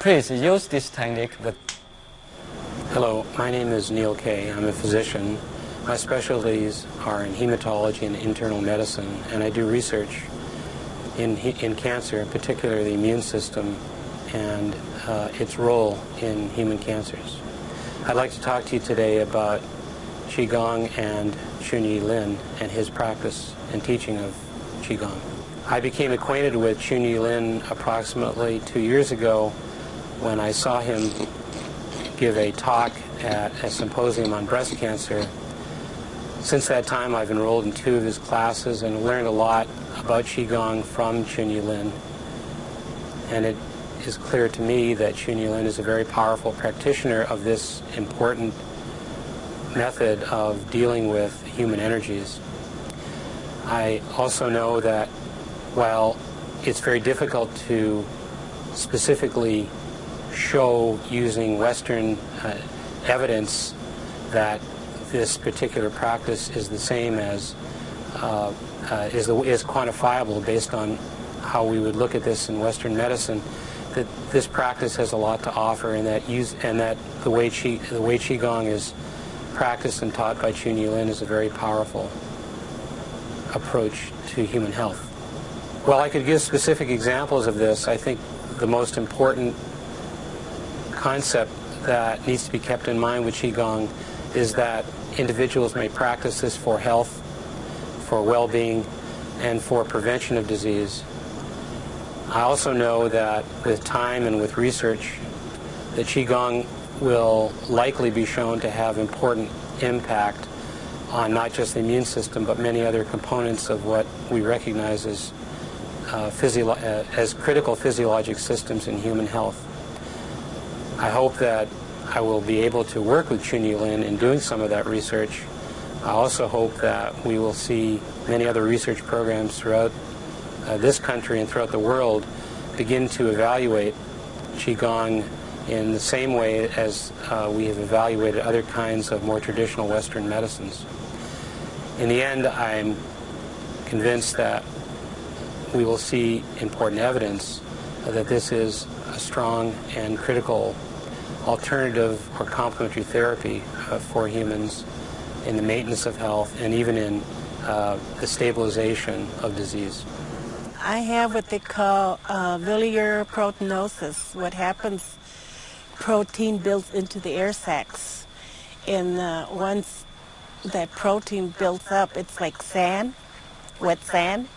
Please use this technique with... Hello, my name is Neil Kay. I'm a physician. My specialties are in hematology and internal medicine, and I do research in cancer, in particular the immune system and its role in human cancers. I'd like to talk to you today about Qigong and Chunyi Lin and his practice and teaching of Qigong. I became acquainted with Chunyi Lin approximately 2 years ago when I saw him give a talk at a symposium on breast cancer. Since that time, I've enrolled in 2 of his classes and learned a lot about Qigong from Chunyi Lin. And it is clear to me that Chunyi Lin is a very powerful practitioner of this important method of dealing with human energies. I also know that while it's very difficult to specifically show using Western evidence that this particular practice is the same as is quantifiable based on how we would look at this in Western medicine, that this practice has a lot to offer, and that the way Qigong is practiced and taught by Chunyi Lin is a very powerful approach to human health. Well, I could give specific examples of this. I think the most important concept that needs to be kept in mind with Qigong is that individuals may practice this for health, for well-being, and for prevention of disease. I also know that with time and with research, that Qigong will likely be shown to have important impact on not just the immune system, but many other components of what we recognize as critical physiologic systems in human health. I hope that I will be able to work with Chunyi Lin in doing some of that research. I also hope that we will see many other research programs throughout this country and throughout the world begin to evaluate Qigong in the same way as we have evaluated other kinds of more traditional Western medicines. In the end, I'm convinced that we will see important evidence that this is a strong and critical alternative or complementary therapy for humans in the maintenance of health and even in the stabilization of disease. I have what they call biliary proteinosis. What happens, protein builds into the air sacs, and once that protein builds up, it's like sand, wet sand.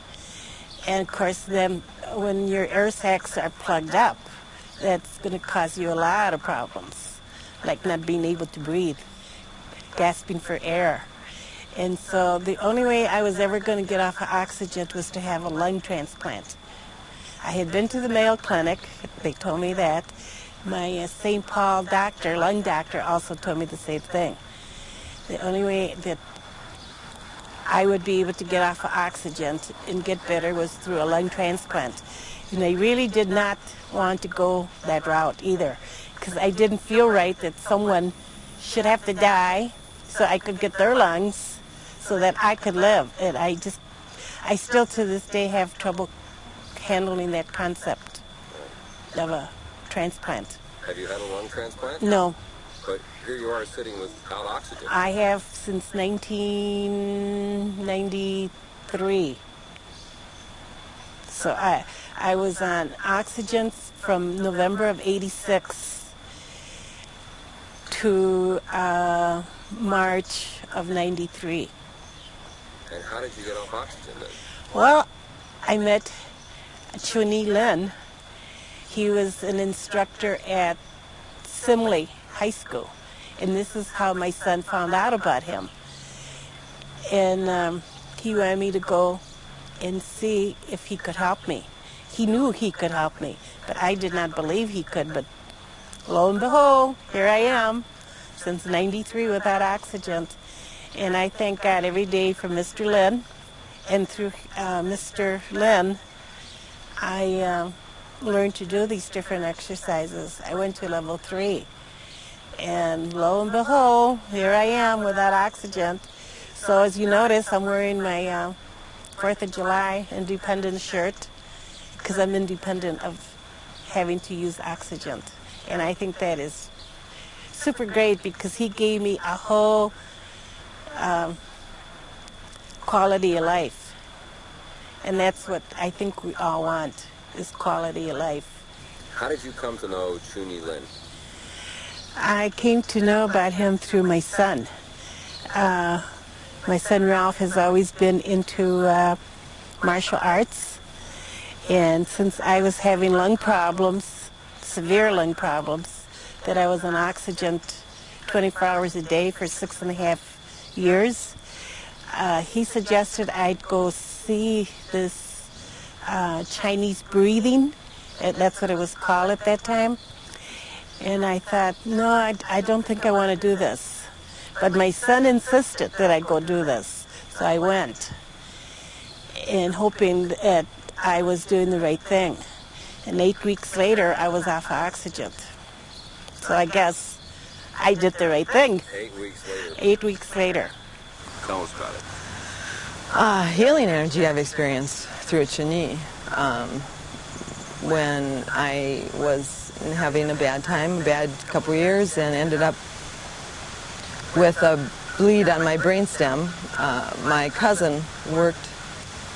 And of course, then when your air sacs are plugged up, that's going to cause you a lot of problems, like not being able to breathe, gasping for air. And so the only way I was ever going to get off of oxygen was to have a lung transplant. I had been to the Mayo Clinic. They told me that. My St. Paul doctor, lung doctor, also told me the same thing. The only way that I would be able to get off of oxygen and get better was through a lung transplant. And I really did not want to go that route either, because I didn't feel right that someone should have to die so I could get their lungs so that I could live. And I still to this day have trouble handling that concept of a transplant. Have you had a lung transplant? No. But here you are sitting without oxygen. I have since 1993. So I was on oxygen from November of '86 to March of '93. And how did you get off oxygen then? Well, I met Chunyi Lin. He was an instructor at Simley High School, and this is how my son found out about him. And he wanted me to go and see if he could help me. He knew he could help me, but I did not believe he could. But lo and behold, here I am, since '93 without oxygen. And I thank God every day for Mr. Lin, and through Mr. Lin, I learned to do these different exercises. I went to level 3. And lo and behold, here I am without oxygen. So as you notice, I'm wearing my 4th of July Independence shirt because I'm independent of having to use oxygen. And I think that is super great because he gave me a whole quality of life. And that's what I think we all want, is quality of life. How did you come to know Chuni Lin? I came to know about him through my son. My son Ralph has always been into martial arts. And since I was having lung problems, severe lung problems, that I was on oxygen 24 hours a day for 6.5 years, he suggested I'd go see this Chinese breathing. That's what it was called at that time. And I thought, no, I don't think I want to do this. But my son insisted that I go do this. So I went, and hoping that I was doing the right thing. And 8 weeks later, I was off oxygen. So I guess I did the right thing. 8 weeks later. 8 weeks later. Tell us about it. Healing energy I've experienced through Chuni. When I was having a bad time, a bad couple years, and ended up with a bleed on my brainstem, my cousin worked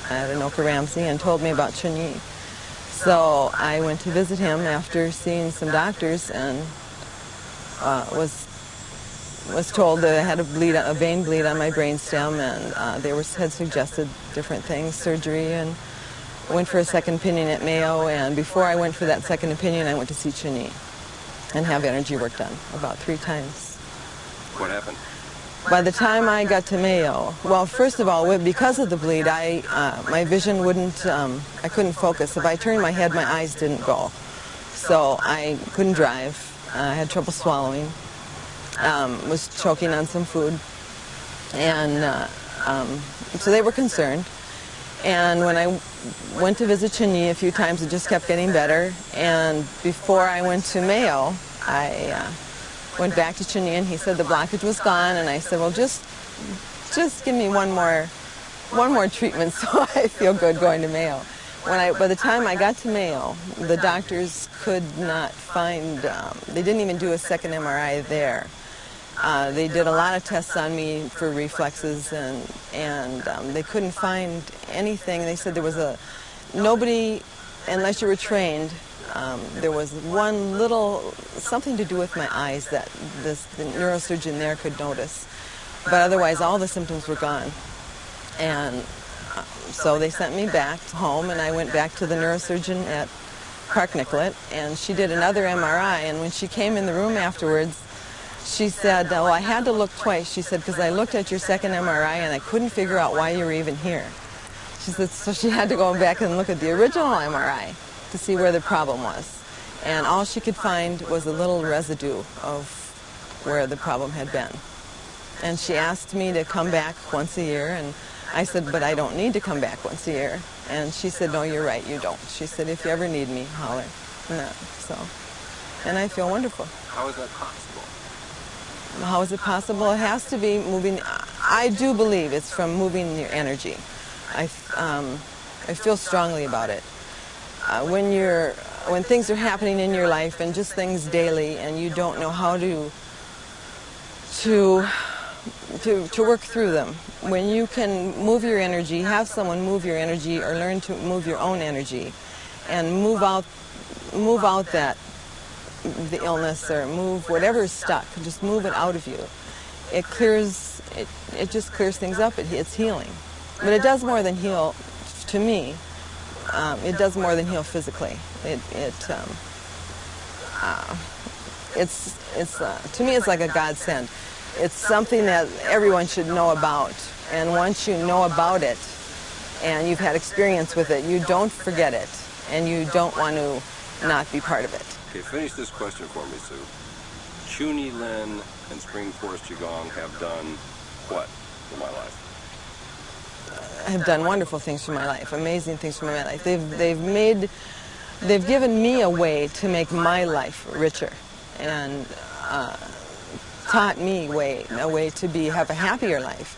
at Anoka Ramsey and told me about Chuni. So I went to visit him after seeing some doctors and was told that I had a vein bleed on my brainstem, and they had suggested different things, surgery, and went for a second opinion at Mayo. And before I went for that second opinion, I went to see Chuni and have energy work done about 3 times. What happened? By the time I got to Mayo, well, first of all, because of the bleed, my vision I couldn't focus. If I turned my head, my eyes didn't go. So I couldn't drive. I had trouble swallowing. Was choking on some food. And so they were concerned. And when I went to visit Chuni a few times, it just kept getting better. And before I went to Mayo, I went back to Chuni, and he said the blockage was gone. And I said, well, just give me one more treatment so I feel good going to Mayo. By the time I got to Mayo, the doctors could not find, they didn't even do a second MRI there. They did a lot of tests on me for reflexes, and they couldn't find anything. They said there was nobody, unless you were trained, there was one little, something to do with my eyes that the neurosurgeon there could notice. But otherwise, all the symptoms were gone. And so they sent me back home, and I went back to the neurosurgeon at Park Nicollet, and she did another MRI. And when she came in the room afterwards, she said, well, I had to look twice. She said, because I looked at your second MRI and I couldn't figure out why you were even here. She said, so she had to go back and look at the original MRI to see where the problem was. And all she could find was a little residue of where the problem had been. And she asked me to come back once a year, and I said, but I don't need to come back once a year. And she said, no, you're right, you don't. She said, if you ever need me, holler. And I feel wonderful. How is that possible? How is it possible? It has to be moving. I do believe it's from moving your energy. I feel strongly about it. When things are happening in your life and just things daily, and you don't know how to work through them, when you can move your energy, have someone move your energy, or learn to move your own energy, and move out the illness, or move whatever is stuck, just move it out of you. It just clears things up. It's healing. But it does more than heal, to me. It does more than heal physically. To me, it's like a godsend. It's something that everyone should know about. And once you know about it, and you've had experience with it, you don't forget it, and you don't want to not be part of it. Okay, finish this question for me, Sue. Chuni Lin and Spring Forest Qigong have done what for my life? Have done wonderful things for my life, amazing things for my life. They've given me a way to make my life richer, and taught me a way to have a happier life.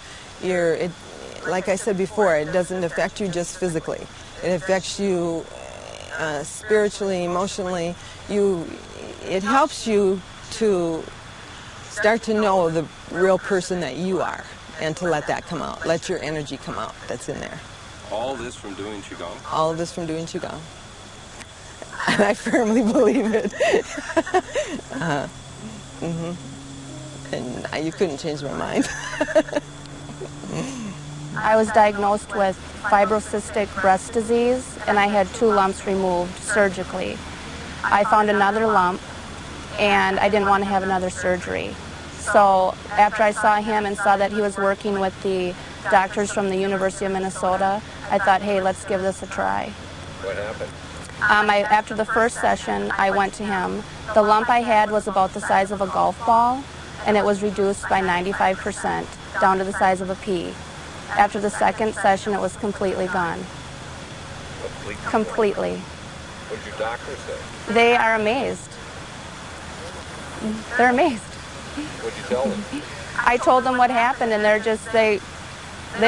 Like I said before, it doesn't affect you just physically. It affects you spiritually, emotionally. It helps you to start to know the real person that you are and to let that come out. Let your energy come out that's in there. All this from doing Qigong? All of this from doing Qigong. And I firmly believe it. And you couldn't change my mind. I was diagnosed with fibrocystic breast disease, and I had 2 lumps removed surgically. I found another lump, and I didn't want to have another surgery. So after I saw him and saw that he was working with the doctors from the University of Minnesota, I thought, hey, let's give this a try. What happened? After the first session, I went to him. The lump I had was about the size of a golf ball, and it was reduced by 95% down to the size of a pea. After the second session, it was completely gone. Completely. What did your doctor say? They are amazed. They're amazed. What did you tell them? I told them what happened, and they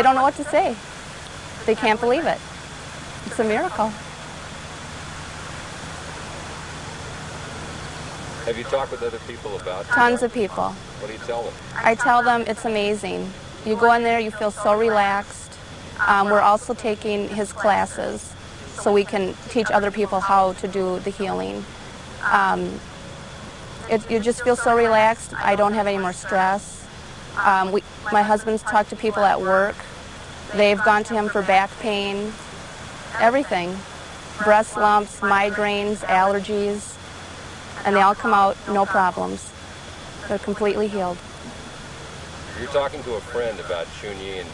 don't know what to say. They can't believe it. It's a miracle. Have you talked with other people about it? Tons of people. What do you tell them? I tell them it's amazing. You go in there, you feel so relaxed. We're also taking his classes so we can teach other people how to do the healing. You just feel so relaxed. I don't have any more stress. My husband's talked to people at work. They've gone to him for back pain, everything. Breast lumps, migraines, allergies, and they all come out no problems. They're completely healed. You're talking to a friend about Chunyi and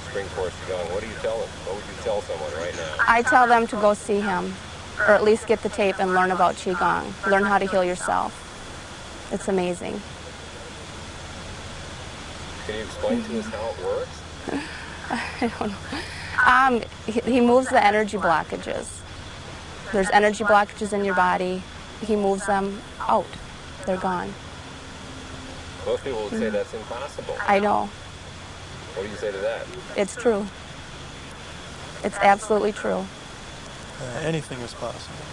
Spring Forest Qigong. What do you tell them? What would you tell someone right now? I tell them to go see him, or at least get the tape and learn about Qigong. Learn how to heal yourself. It's amazing. Can you explain to us how it works? I don't know. He moves the energy blockages. There's energy blockages in your body. He moves them out. They're gone. Most people would say that's impossible. I know. What do you say to that? It's true. It's absolutely true. Anything is possible.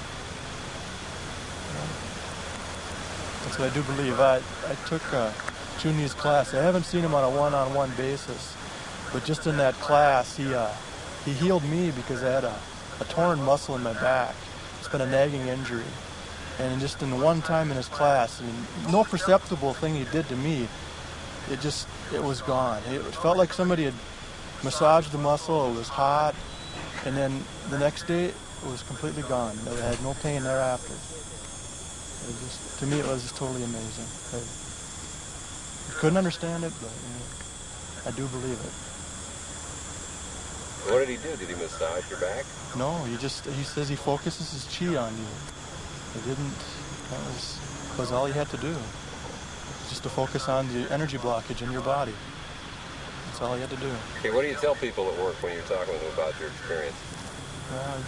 That's what I do believe. I took Chunyi's class. I haven't seen him on a one-on-one basis, but just in that class, he healed me because I had a torn muscle in my back. It's been a nagging injury. And just in one time in his class, I mean, no perceptible thing he did to me, it was gone. It felt like somebody had massaged the muscle, it was hot, and then the next day, it was completely gone. I had no pain thereafter. To me, it was just totally amazing. I couldn't understand it, but I do believe it. What did he do? Did he massage your back? No, he says he focuses his chi on you. That was all he had to do. Just to focus on the energy blockage in your body. That's all he had to do. Okay, what do you tell people at work when you're talking with them about your experience? I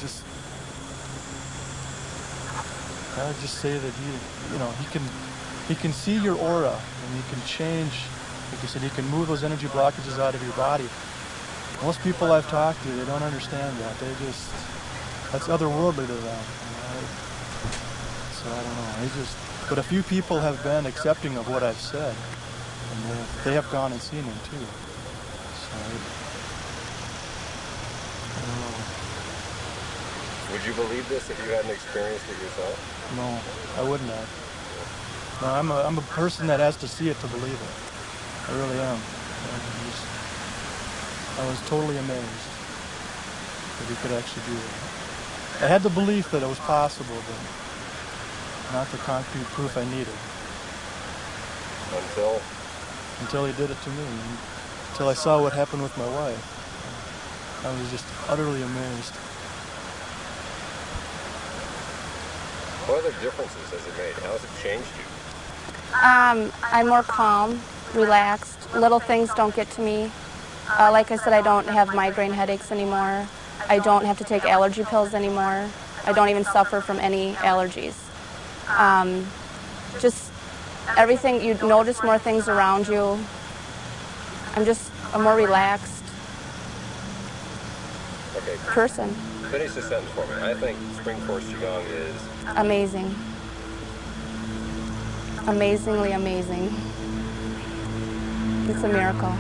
just say that he can see your aura and he can change. Like you said, he can move those energy blockages out of your body. Most people I've talked to, they don't understand that. That's otherworldly to them. So I don't know. But a few people have been accepting of what I've said, and they have gone and seen him too. So I don't know. Would you believe this if you hadn't experienced it yourself? No, I wouldn't have. No, I'm a person that has to see it to believe it. I really am. I was totally amazed that he could actually do that. I had the belief that it was possible, but not the concrete proof I needed. Until he did it to me. Until I saw what happened with my wife. I was just utterly amazed. What other differences has it made? How has it changed you? I'm more calm, relaxed. Little things don't get to me. Like I said, I don't have migraine headaches anymore. I don't have to take allergy pills anymore. I don't even suffer from any allergies. Just everything, you notice more things around you. I'm more relaxed person. Finish the sentence for me. I think spring force qigong is amazing. Amazingly amazing. It's a miracle.